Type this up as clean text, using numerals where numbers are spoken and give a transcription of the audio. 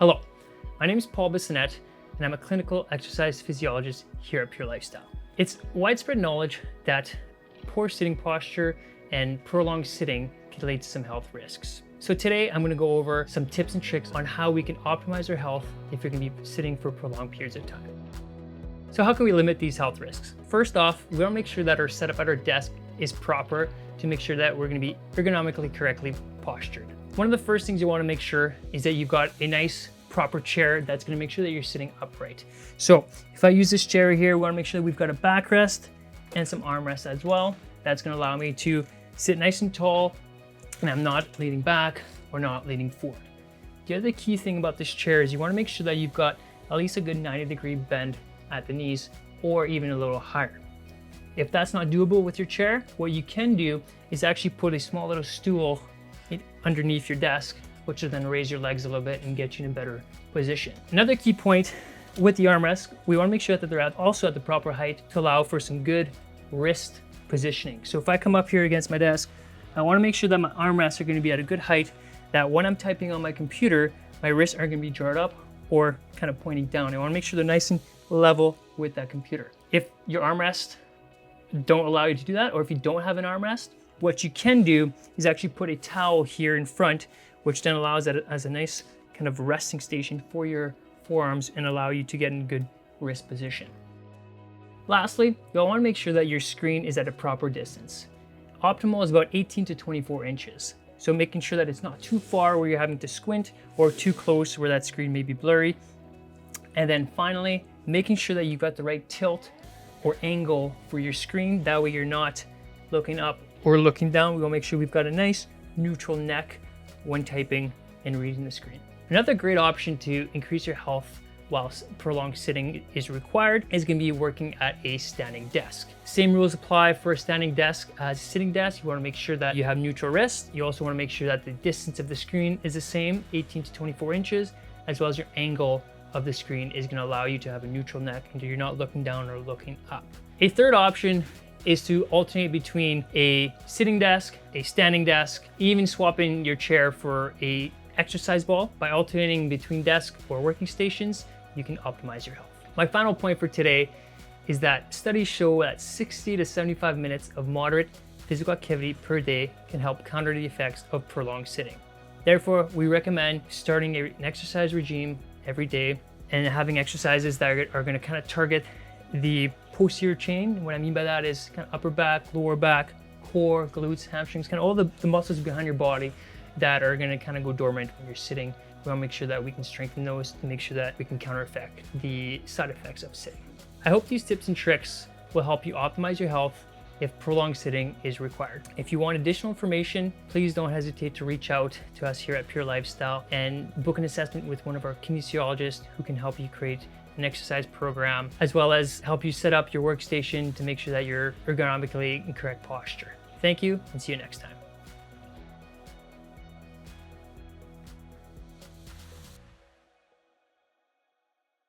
Hello, my name is Paul Bissonnette, and I'm a clinical exercise physiologist here at Pure Lifestyle. It's widespread knowledge that poor sitting posture and prolonged sitting can lead to some health risks. So today I'm going to go over some tips and tricks on how we can optimize our health if you're going to be sitting for prolonged periods of time. So how can we limit these health risks? First off, we want to make sure that our setup at our desk is proper to make sure that we're going to be ergonomically correctly postured. One of the first things you want to make sure is that you've got a nice proper chair that's going to make sure that you're sitting upright. So if I use this chair here, we want to make sure that we've got a backrest and some armrests as well. That's going to allow me to sit nice and tall and I'm not leaning back or not leaning forward. The other key thing about this chair is you want to make sure that you've got at least a good 90-degree bend at the knees or even a little higher. If that's not doable with your chair, what you can do is actually put a small little stool underneath your desk, which will then raise your legs a little bit and get you in a better position. Another key point with the armrests, we want to make sure that they're also at the proper height to allow for some good wrist positioning. So if I come up here against my desk, I want to make sure that my armrests are going to be at a good height, that when I'm typing on my computer, my wrists aren't going to be jarred up or kind of pointing down. I want to make sure they're nice and level with that computer. If your armrests don't allow you to do that, or if you don't have an armrest, what you can do is actually put a towel here in front, which then allows that as a nice kind of resting station for your forearms and allow you to get in good wrist position. Lastly, you'll want to make sure that your screen is at a proper distance. Optimal is about 18 to 24 inches. So making sure that it's not too far where you're having to squint or too close where that screen may be blurry. And then finally, making sure that you've got the right tilt or angle for your screen. That way you're not looking up or looking down. We will make sure we've got a nice neutral neck when typing and reading the screen. Another great option to increase your health while prolonged sitting is required is going to be working at a standing desk. Same rules apply for a standing desk as a sitting desk. You want to make sure that you have neutral wrists. You also want to make sure that the distance of the screen is the same, 18 to 24 inches, as well as your angle of the screen is going to allow you to have a neutral neck and you're not looking down or looking up. A third option is to alternate between a sitting desk, a standing desk, even swapping your chair for a exercise ball. By alternating between desk or working stations, you can optimize your health. My final point for today is that studies show that 60 to 75 minutes of moderate physical activity per day can help counter the effects of prolonged sitting. Therefore, we recommend starting an exercise regime every day and having exercises that are going to kind of target the posterior chain. What I mean by that is kind of upper back, lower back, core, glutes, hamstrings, kind of all the muscles behind your body that are going to kind of go dormant when you're sitting. We want to make sure that we can strengthen those to make sure that we can countereffect the side effects of sitting. I hope these tips and tricks will help you optimize your health if prolonged sitting is required. If you want additional information, please don't hesitate to reach out to us here at Pure Lifestyle and book an assessment with one of our kinesiologists who can help you create an exercise program, as well as help you set up your workstation to make sure that you're ergonomically in correct posture. Thank you and see you next time.